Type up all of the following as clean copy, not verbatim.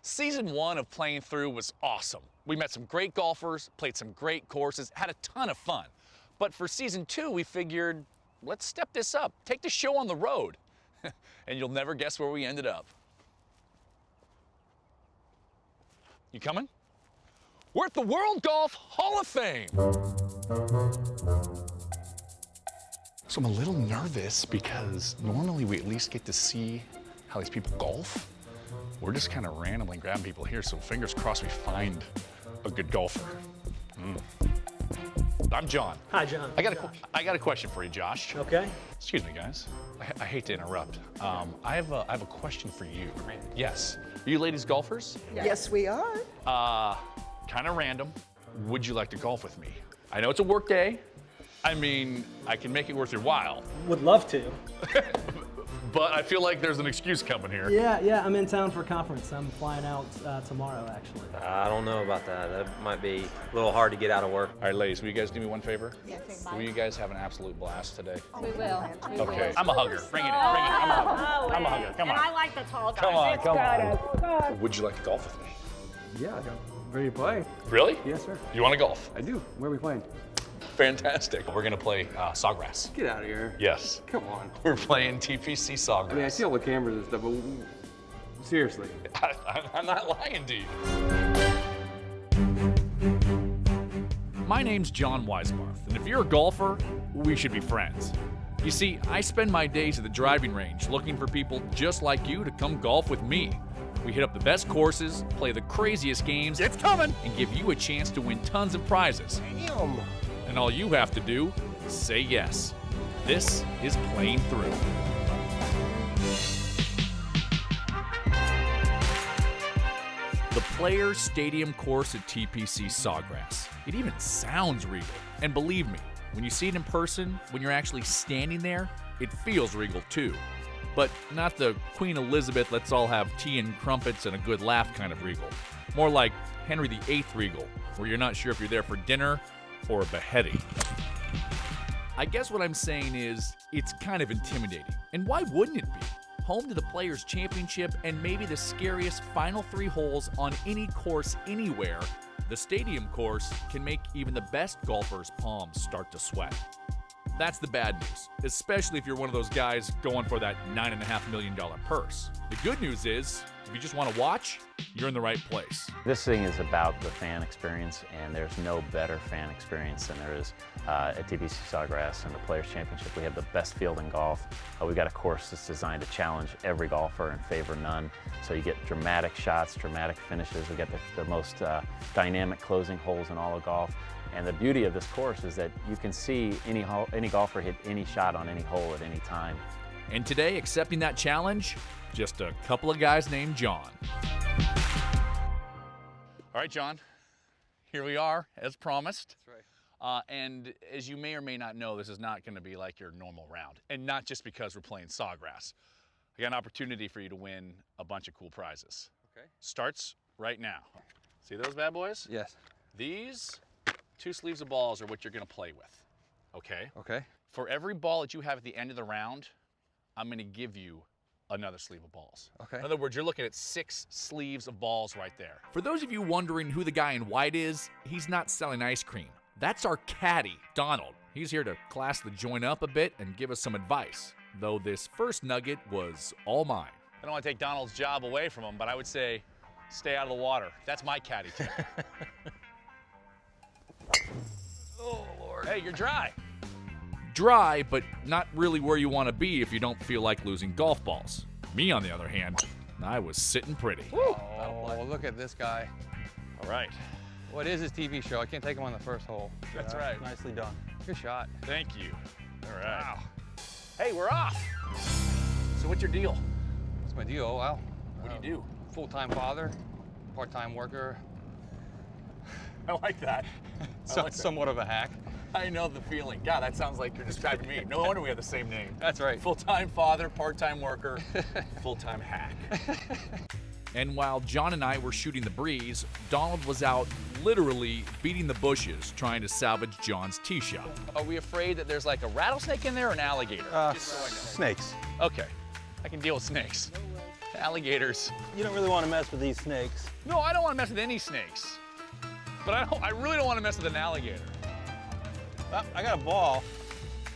Season 1 of Playing Through was awesome. We met some great golfers, played some great courses, had a ton of fun. But for Season 2, we figured, let's step this up, take the show on the road. And you'll never guess where we ended up. You coming? We're at the World Golf Hall of Fame. So I'm a little nervous because normally we at least get to see how these people golf. We're just kind of randomly grabbing people here, so fingers crossed we find a good golfer. I'm John. Hi, John. I got a question for you, Josh. Okay. Excuse me, guys. I hate to interrupt. I have a question for you. Yes. Are you ladies golfers? Yes, we are. Kind of random. Would you like to golf with me? I know it's a work day. I mean, I can make it worth your while. Would love to. But I feel like there's an excuse coming here. Yeah, I'm in town for a conference. I'm flying out tomorrow, actually. I don't know about that. That might be a little hard to get out of work. All right, ladies, will you guys do me one favor? Yes. Will you guys have an absolute blast today? We will. Okay, I'm a hugger. Bring it in. I'm a hugger. I'm a hugger. Come on. And I like the tall guys. Come on. Would you like to golf with me? Yeah, ready to play? Really? Yes, sir. You want to golf? I do. Where are we playing? Fantastic. We're gonna play Sawgrass. Get out of here. Yes. Come on. We're playing TPC Sawgrass. I mean, I see all the cameras and stuff, but seriously. I'm not lying to you. My name's John Weisbarth, and if you're a golfer, we should be friends. You see, I spend my days at the driving range looking for people just like you to come golf with me. We hit up the best courses, play the craziest games, it's coming, and give you a chance to win tons of prizes. Damn. And all you have to do is say yes. This is Playing Through. The Players Stadium course at TPC Sawgrass. It even sounds regal. And believe me, when you see it in person, when you're actually standing there, it feels regal too. But not the Queen Elizabeth, let's all have tea and crumpets and a good laugh kind of regal. More like Henry VIII regal, where you're not sure if you're there for dinner or a beheading. I guess what I'm saying is, it's kind of intimidating. And why wouldn't it be? Home to the Players' Championship and maybe the scariest final 3 holes on any course anywhere, the stadium course can make even the best golfers' palms start to sweat. That's the bad news, especially if you're one of those guys going for that $9.5 million purse. The good news is, if you just want to watch, you're in the right place. This thing is about the fan experience, and there's no better fan experience than there is at TPC Sawgrass and the Players' Championship. We have the best field in golf. We've got a course that's designed to challenge every golfer and favor none. So you get dramatic shots, dramatic finishes. We get the most dynamic closing holes in all of golf. And the beauty of this course is that you can see any golfer hit any shot on any hole at any time. And today, accepting that challenge, just a couple of guys named John. All right, John, here we are, as promised. That's right. And as you may or may not know, this is not going to be like your normal round. And not just because we're playing Sawgrass. I got an opportunity for you to win a bunch of cool prizes. Okay. Starts right now. See those bad boys? Yes. These 2 sleeves of balls are what you're going to play with. Okay? Okay. For every ball that you have at the end of the round, I'm going to give you another sleeve of balls. Okay. In other words, you're looking at 6 sleeves of balls right there. For those of you wondering who the guy in white is, he's not selling ice cream. That's our caddy, Donald. He's here to class the joint up a bit and give us some advice, though this first nugget was all mine. I don't want to take Donald's job away from him, but I would say stay out of the water. That's my caddy tip. Oh, Lord. Hey, you're dry. Dry, but not really where you want to be if you don't feel like losing golf balls. Me, on the other hand, I was sitting pretty. Oh, look at this guy. All right. What is this TV show? I can't take him on the first hole. That's right. Nicely done. Good shot. Thank you. All right. Wow. Hey, we're off. So what's your deal? What's my deal? Well, What do you do? full-time father, part-time worker. I like that. Somewhat of a hack. I know the feeling. God, that sounds like you're describing me. No wonder we have the same name. That's right. Full-time father, part-time worker, full-time hack. And while John and I were shooting the breeze, Donald was out literally beating the bushes trying to salvage John's tee shot. Are we afraid that there's like a rattlesnake in there or an alligator? Snakes. Okay, I can deal with snakes. Alligators. You don't really want to mess with these snakes. No, I don't want to mess with any snakes. But I really don't want to mess with an alligator. Oh, I got a ball.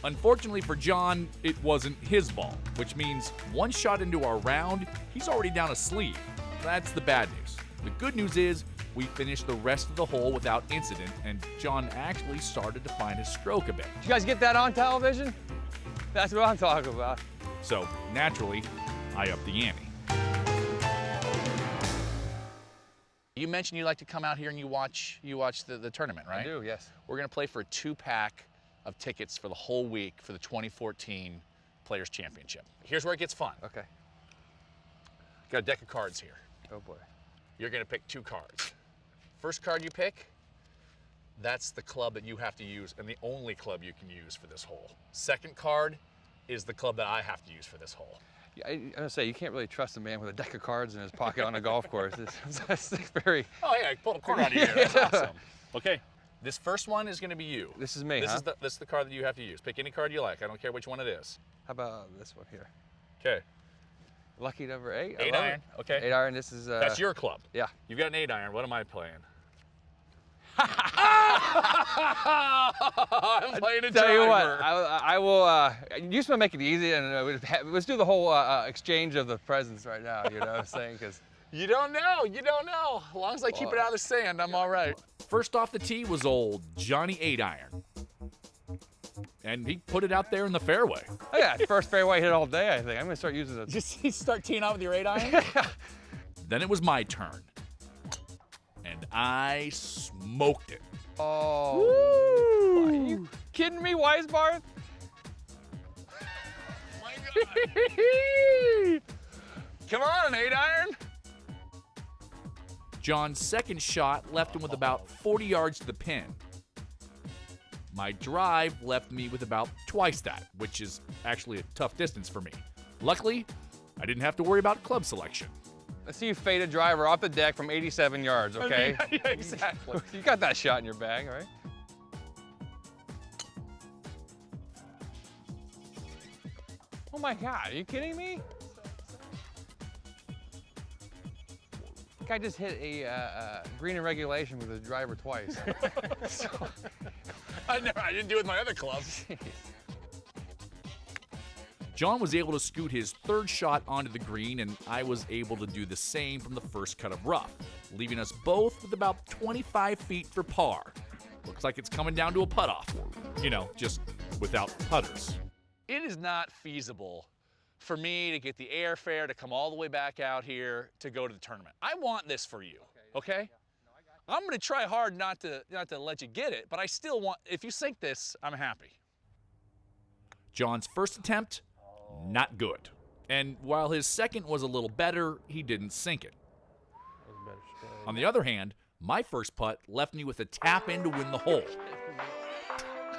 Unfortunately for John, it wasn't his ball, which means one shot into our round, he's already down a sleeve. That's the bad news. The good news is we finished the rest of the hole without incident, and John actually started to find his stroke a bit. Did you guys get that on television? That's what I'm talking about. So naturally, I upped the ante. You mentioned you like to come out here and you watch the tournament, right? I do, yes. We're gonna play for a 2-pack of tickets for the whole week for the 2014 Players Championship. Here's where it gets fun. Okay. Got a deck of cards here. Oh boy. You're gonna pick 2 cards. First card you pick, that's the club that you have to use and the only club you can use for this hole. Second card is the club that I have to use for this hole. Yeah, I'm gonna say, you can't really trust a man with a deck of cards in his pocket on a golf course. It's very... Oh yeah, I pulled a card out of here. That's awesome. Okay, this first one is gonna be you. This is me, This huh? is the card that you have to use. Pick any card you like. I don't care which one it is. How about this one here? Okay. Lucky number 8. 8 iron. Okay. 8 iron, this is... That's your club. Yeah. You've got an 8 iron. What am I playing? I'm playing a Tell you what, driver. I will, you just want to make it easy, and let's do the whole exchange of the presents right now, you know what I'm saying? Because You don't know. You don't know. As long as I keep it out of the sand, I'm all right. First off the tee was old Johnny 8 iron. And he put it out there in the fairway. oh yeah, first fairway hit all day, I think. I'm going to start using it. Just start teeing off with your 8 iron? Then it was my turn. And I smoked it. Oh. Are you kidding me, Weisbarth? My God. Come on, 8 iron. John's second shot left him with about 40 yards to the pin. My drive left me with about twice that, which is actually a tough distance for me. Luckily, I didn't have to worry about club selection. Let's see you fade a driver off the deck from 87 yards, okay? Yeah, exactly. You got that shot in your bag, right? Oh my God, are you kidding me? Guy just hit a green in regulation with his driver twice. I didn't do it with my other clubs. John was able to scoot his third shot onto the green, and I was able to do the same from the first cut of rough, leaving us both with about 25 feet for par. Looks like it's coming down to a putt-off. You know, just without putters. It is not feasible for me to get the airfare to come all the way back out here to go to the tournament. I want this for you, okay? I'm gonna try hard not to let you get it, but I still want, if you sink this, I'm happy. John's first attempt, not good. And while his second was a little better, he didn't sink it. On the other hand, my first putt left me with a tap in to win the hole.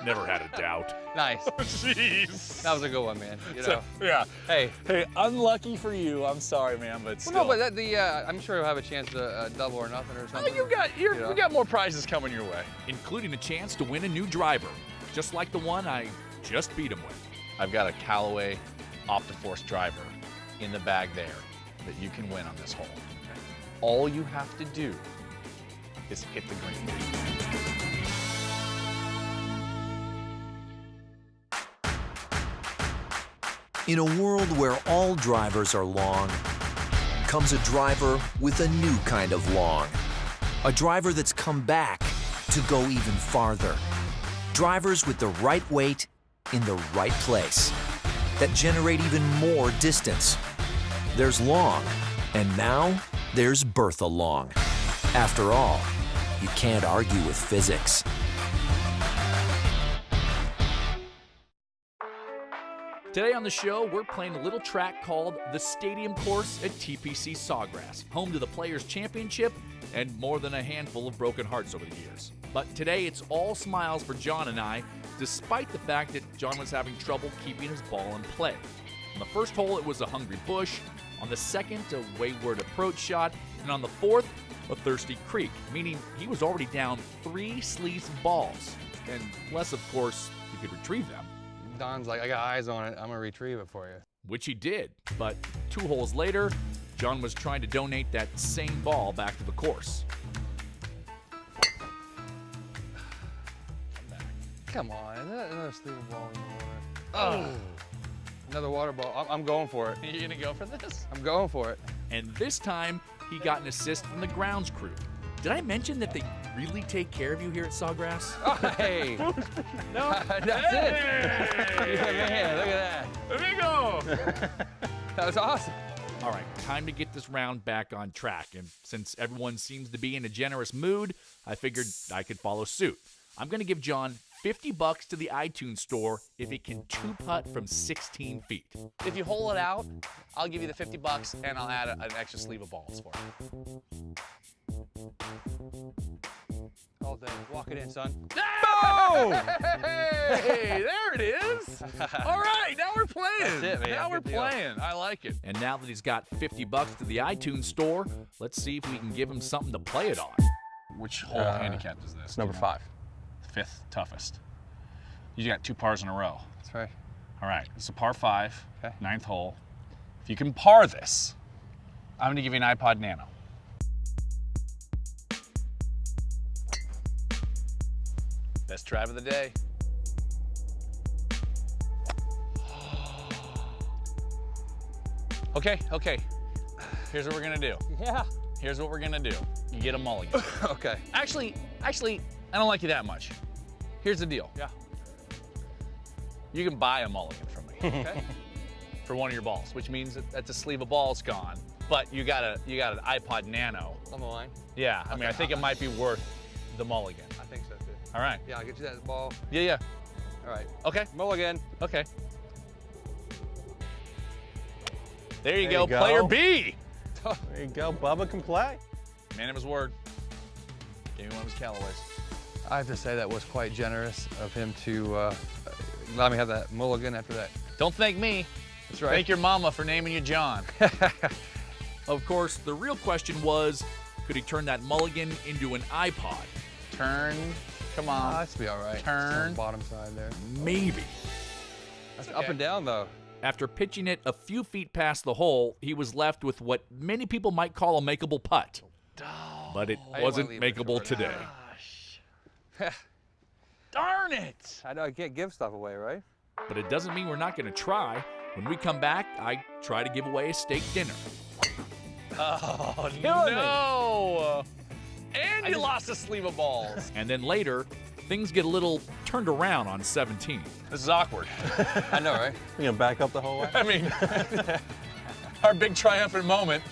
Never had a doubt. Nice. Jeez. That was a good one, man. You know. Yeah. Hey. Hey, unlucky for you. I'm sorry, man, but still. Well, no, but I'm sure you'll have a chance to double or nothing or something. You got more prizes coming your way, including a chance to win a new driver, just like the one I just beat him with. I've got a Callaway OptiForce driver in the bag there that you can win on this hole. All you have to do is hit the green. In a world where all drivers are long, comes a driver with a new kind of long. A driver that's come back to go even farther. Drivers with the right weight in the right place that generate even more distance. There's long, and now there's Bertha Long. After all, you can't argue with physics. Today on the show, we're playing a little track called the Stadium Course at TPC Sawgrass, home to the Players Championship and more than a handful of broken hearts over the years. But today, it's all smiles for John and I, despite the fact that John was having trouble keeping his ball in play. On the first hole, it was a hungry bush. On the second, a wayward approach shot. And on the fourth, a thirsty creek, meaning he was already down 3 sleeves of balls. And less, of course, he could retrieve them. Don's like, I got eyes on it. I'm gonna retrieve it for you. Which he did, but 2 holes later, John was trying to donate that same ball back to the course. Come on, another sleeve ball in the water. Oh, another water ball. I'm going for it. You gonna go for this? I'm going for it. And this time, he got an assist from the grounds crew. Did I mention that they really take care of you here at Sawgrass? Oh, hey. No, that's it. Yeah, man, look at that. There you go. That was awesome. All right, time to get this round back on track. And since everyone seems to be in a generous mood, I figured I could follow suit. I'm going to give John $50 to the iTunes store if he can two-putt from 16 feet. If you hole it out, I'll give you the $50 and I'll add an extra sleeve of balls for you. All day. Walk it in, son. Hey, there it is. All right, now we're playing. That's it, man. Now we're Good deal. playing. I like it. And now that he's got $50 to the iTunes store, let's see if we can give him something to play it on. Which hole handicap is this? Number 5. Fifth toughest. You got 2 pars in a row. That's right. All right, it's a par 5, Okay. 9th hole. If you can par this, I'm gonna give you an iPod Nano. Best drive of the day. Okay. Here's what we're gonna do. Yeah. Here's what we're gonna do. You get a mulligan. Okay. Actually, I don't like you that much. Here's the deal. Yeah. You can buy a mulligan from me Okay. for one of your balls, which means that the sleeve of balls gone. But you got an iPod Nano. On the line. Yeah, I mean, I think it might be worth the mulligan. I think so too. All right. Yeah, I'll get you that ball. Yeah. All right. Okay. Mulligan. Okay. There you There go, you go. player B. There you go. Bubba can play. Man of his word. Gave me one of his Callaways. I have to say that was quite generous of him to allow me to have that mulligan after that. Don't thank me. That's right. Thank your mama for naming you John. Of course, the real question was, could he turn that mulligan into an iPod? Turn, come on. That's be all right. Turn. It's on the bottom side there. Maybe. That's up and down though. After pitching it a few feet past the hole, he was left with what many people might call a makeable putt. But it I wasn't didn't wanna leave it makeable short. today. Darn it! I know I can't give stuff away, right? But it doesn't mean we're not going to try. When we come back, I try to give away a steak dinner. Oh, no! And you lost a sleeve of balls. And then later, things get a little turned around on 17. This is awkward. I know, right? You gonna back up the whole way? I mean, our big triumphant moment,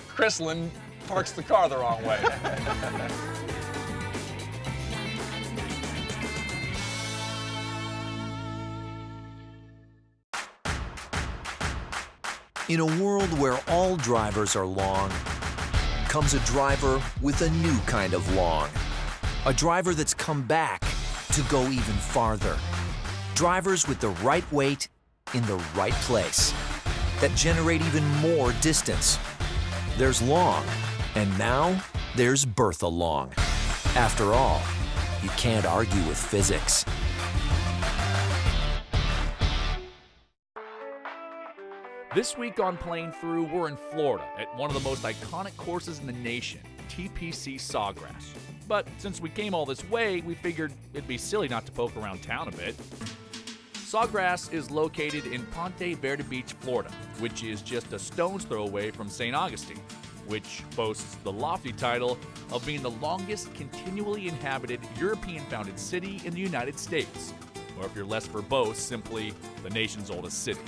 Chrislyn parks the car the wrong way. In a world where all drivers are long, comes a driver with a new kind of long. A driver that's come back to go even farther. Drivers with the right weight in the right place that generate even more distance. There's Long, and now there's Bertha Long. After all, you can't argue with physics. This week on Playing Through, we're in Florida at one of the most iconic courses in the nation, TPC Sawgrass. But since we came all this way, we figured it'd be silly not to poke around town a bit. Sawgrass is located in Ponte Verde Beach, Florida, which is just a stone's throw away from St. Augustine, which boasts the lofty title of being the longest continually inhabited European-founded city in the United States, or if you're less verbose, simply the nation's oldest city.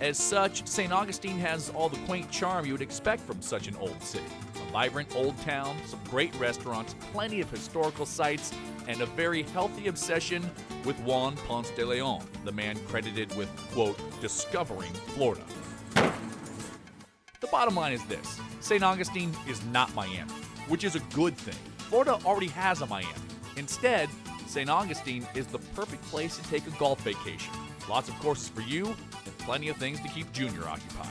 As such, St. Augustine has all the quaint charm you would expect from such an old city. A vibrant old town, some great restaurants, plenty of historical sites, and a very healthy obsession with Juan Ponce de Leon, the man credited with, quote, discovering Florida. The bottom line is this: St. Augustine is not Miami, which is a good thing. Florida already has a Miami. Instead, St. Augustine is the perfect place to take a golf vacation. Lots of courses for you, and plenty of things to keep Junior occupied.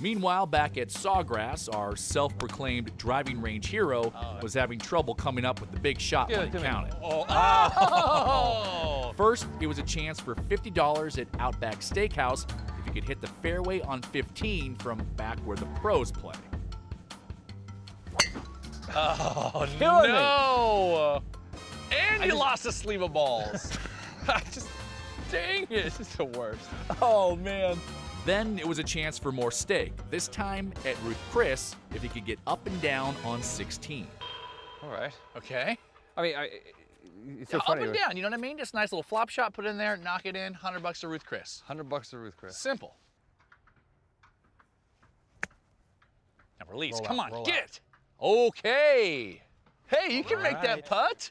Meanwhile, back at Sawgrass, our self-proclaimed driving range hero was having trouble coming up with the big shot when he counted. First, it was a chance for $50 at Outback Steakhouse if you could hit the fairway on 15 from back where the pros play. Oh, Killing no! And you lost a sleeve of balls. Dang it, this is the worst. Oh, man. Then it was a chance for more stake, this time at Ruth Chris if he could get up and down on 16. All right. Okay. I mean, it's so Up funny. and down, you know what I mean? Just a nice little flop shot, put it in there, knock it in, $100 to Ruth Chris. $100 to Ruth Chris. Simple. Now release, Roll come out, on, roll get out. it. Okay. Hey, you can make that right. putt.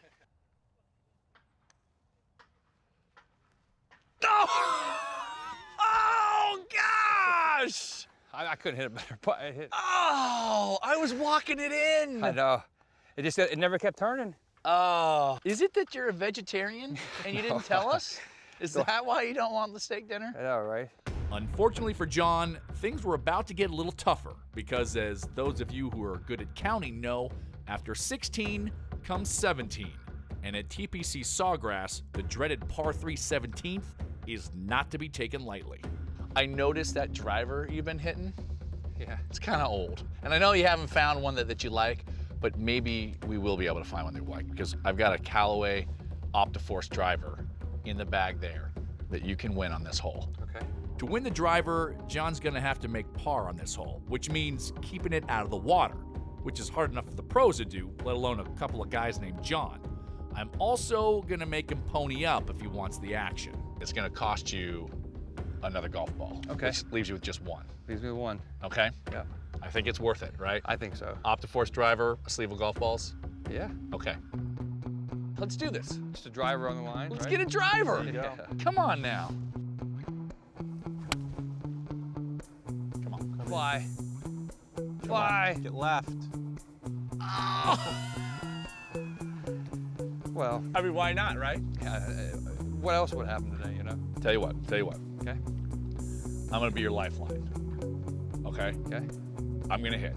Oh! Oh, gosh! I couldn't hit a better putt. I hit. Oh, I was walking it in. I know. It never kept turning. Oh, is it that you're a vegetarian and you didn't tell us? Is that why you don't want the steak dinner? I know, right? Unfortunately for John, things were about to get a little tougher because, as those of you who are good at counting know, after 16 comes 17. And at TPC Sawgrass, the dreaded par 3 17th is not to be taken lightly. I noticed that driver you've been hitting. Yeah. It's kind of old. And I know you haven't found one that you like, but maybe we will be able to find one that you like because I've got a Callaway OptiForce driver in the bag there that you can win on this hole. Okay. To win the driver, John's gonna have to make par on this hole, which means keeping it out of the water, which is hard enough for the pros to do, let alone a couple of guys named John. I'm also gonna make him pony up if he wants the action. It's gonna cost you another golf ball. Okay. Which leaves you with just one. Leaves me with one. Okay? Yeah. I think it's worth it, right? I think so. OptiForce driver, a sleeve of golf balls. Yeah. Okay. Let's do this. Just a driver on the line. Let's right? get a driver. There you go. Yeah. Come on now. Come on. Fly. Fly. Get left. Well, I mean, why not, right? what else would happen today, you know? Tell you what. Okay. I'm gonna be your lifeline. Okay? Okay. I'm gonna hit,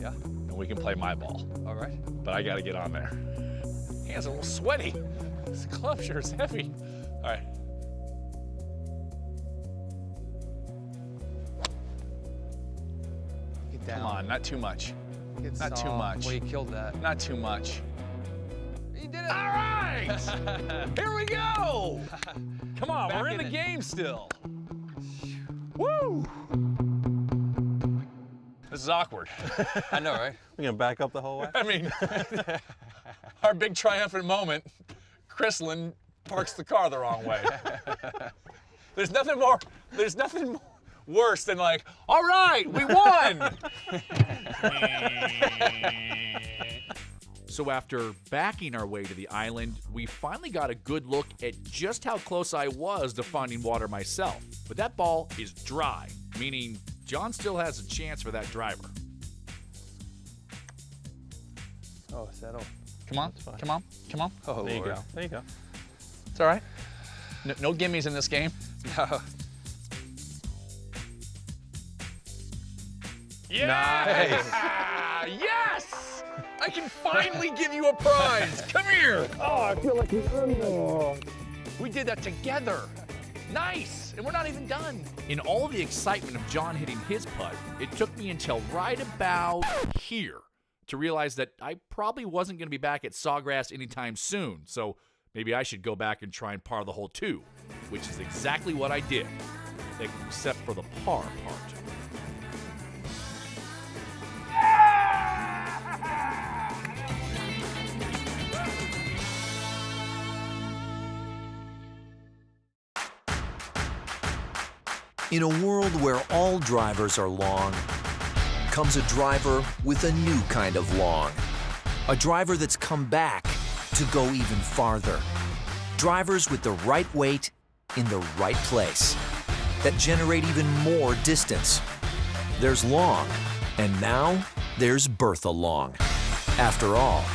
Yeah. and we can play my ball. All right. But I gotta get on there. Hands a little sweaty. This club sure is heavy. All right. Get down. Come on, not too much. Get not too soft. much. Well, you killed that. Not too much. You did it. All right! Here we go! Come on, Back we're in in the it. game still. Woo! This is awkward. I know, right? We're gonna back up the whole way. I mean, our big triumphant moment, Chrislyn parks the car the wrong way. There's nothing worse than like, all right, we won! So after backing our way to the island, we finally got a good look at just how close I was to finding water myself. But that ball is dry, meaning John still has a chance for that driver. Oh, settle. Come on, come on, come on. Oh, There you Lord. go. There you go. It's all right. No gimmies in this game. No. Yes! Yes! I can finally give you a prize. Come here. Oh, I feel like we did that together. Nice, and we're not even done. In all the excitement of John hitting his putt, it took me until right about here to realize that I probably wasn't going to be back at Sawgrass anytime soon, so maybe I should go back and try and par the hole too, which is exactly what I did, except for the par part. In a world where all drivers are long, comes a driver with a new kind of long. A driver that's come back to go even farther. Drivers with the right weight in the right place that generate even more distance. There's long, and now there's Bertha Long. After all,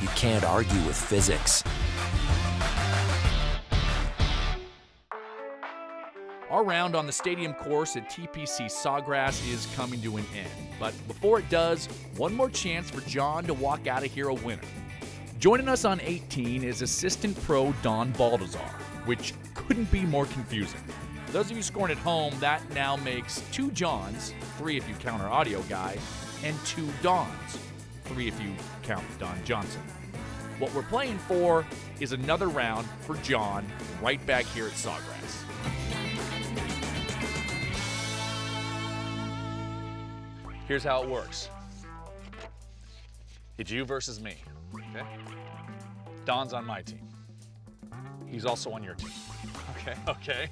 you can't argue with physics. Our round on the stadium course at TPC Sawgrass is coming to an end. But before it does, one more chance for John to walk out of here a winner. Joining us on 18 is assistant pro Don Baldazar, which couldn't be more confusing. those of you scoring at home, that now makes 2 Johns, 3 if you count our audio guy, and 2 Dons, 3 if you count Don Johnson. What we're playing for is another round for John right back here at Sawgrass. Here's how it works. It's you versus me. Okay. Don's on my team. He's also on your team. Okay. Okay.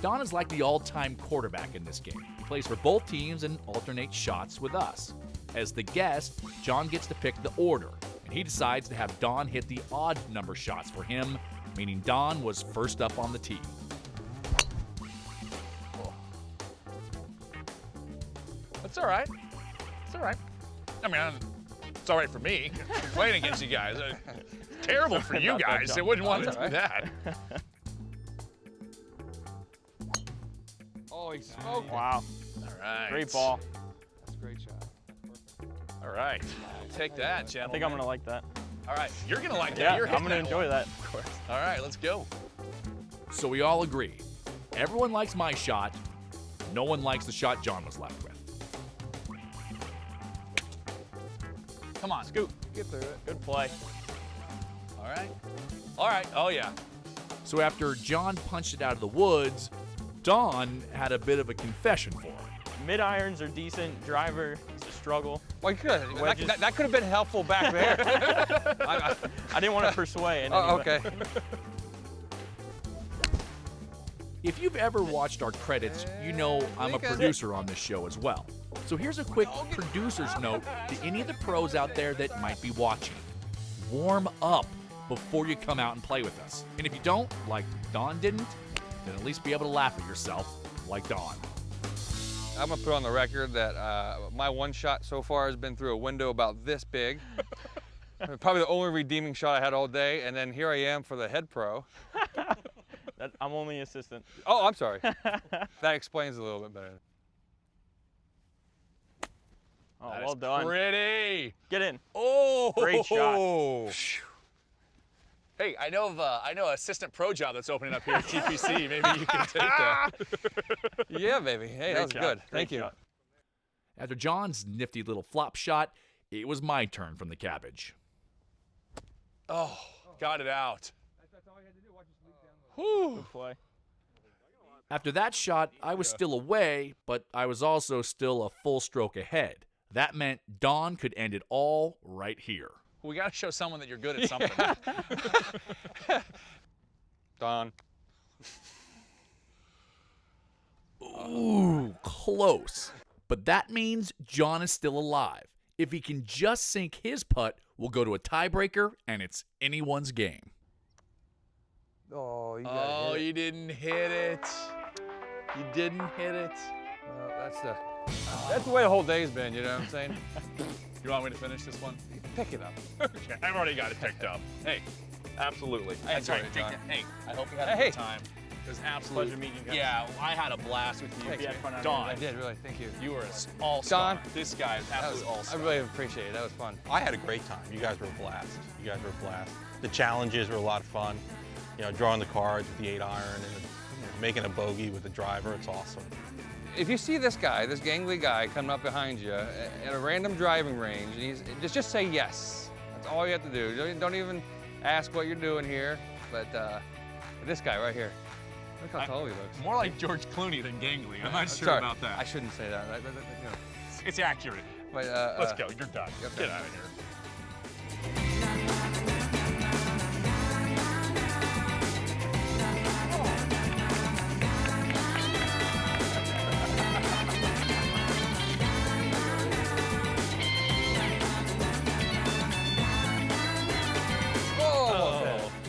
Don is like the all-time quarterback in this game. He plays for both teams and alternates shots with us. As the guest, John gets to pick the order, and he decides to have Don hit the odd number shots for him, meaning Don was first up on the tee. That's all right. It's all right. I mean, it's all right for me playing against you guys. Terrible for you guys. I wouldn't want to do that. Oh, he smoked. Wow. All right. Great ball. That's a great shot. All right. Take that, gentlemen. I think I'm going to like that. All right. You're going to like that. Yeah, You're I'm going to hitting enjoy that, of course. All right, let's go. So we all agree. Everyone likes my shot. No one likes the shot John was left with. Come on. Scoop. Get through it. Good play. All right. All right. Oh, yeah. So after John punched it out of the woods, Don had a bit of a confession for him. Mid-irons are decent. Driver is a struggle. Well, you could. Wedges. That could have been helpful back there. I didn't want to persuade. in any Oh, way. okay. If you've ever watched our credits, you know I'm a producer on this show as well. So here's a quick producer's note to any of the pros out there that might be watching. Warm up before you come out and play with us. And if you don't, like Don didn't, then at least be able to laugh at yourself like Don. I'm gonna put on the record that my one shot so far has been through a window about this big. Probably the only redeeming shot I had all day, and then here I am for the head pro. I'm only assistant. Oh, I'm sorry. That explains a little bit better. Oh, That well is done. Pretty. Get in. Oh, Great shot. Hey, I know an assistant pro job that's opening up here at TPC. Maybe you can take that. Yeah, baby. Hey, that was shot. good. Great Thank you. shot. After John's nifty little flop shot, it was my turn from the cabbage. Oh, got it out. Whew. Good play. After that shot, I was still away, but I was also still a full stroke ahead. That meant Don could end it all right here. We got to show someone that you're good at something. Don. Ooh, close. But that means John is still alive. If he can just sink his putt, we'll go to a tiebreaker, and it's anyone's game. Oh, You didn't hit it. You didn't hit it. Well, that's the way the whole day's been, you know what I'm saying? You want me to finish this one? Pick it up. Okay, I've already got it picked up. Hey, absolutely. That's right, right, take John. it. Hey, I hope you had a Hey. good time. It was absolutely Pleasure meeting you guys. Yeah, I had a blast with you. Hope you had fun out Don, I did, really. Thank you. you were an all-star. Don. This guy is That was, absolutely all-star. I really appreciate it. That was fun. I had a great time. You guys were a blast. You guys were a blast. The challenges were a lot of fun. You know, drawing the cards with the 8-iron and making a bogey with the driver. It's awesome. If you see this guy, this gangly guy coming up behind you at a random driving range, and just say yes. That's all you have to do. Don't even ask what you're doing here. But this guy right here, look how tall he looks. More like George Clooney than gangly. I'm not sure Sorry, about that. I shouldn't say that. You know. It's accurate. But, Let's go. You're done. Okay. Get out of here.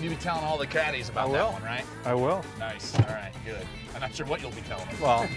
You'll be telling all the caddies about that one, right? I will. Nice. All right, good. I'm not sure what you'll be telling them. Well,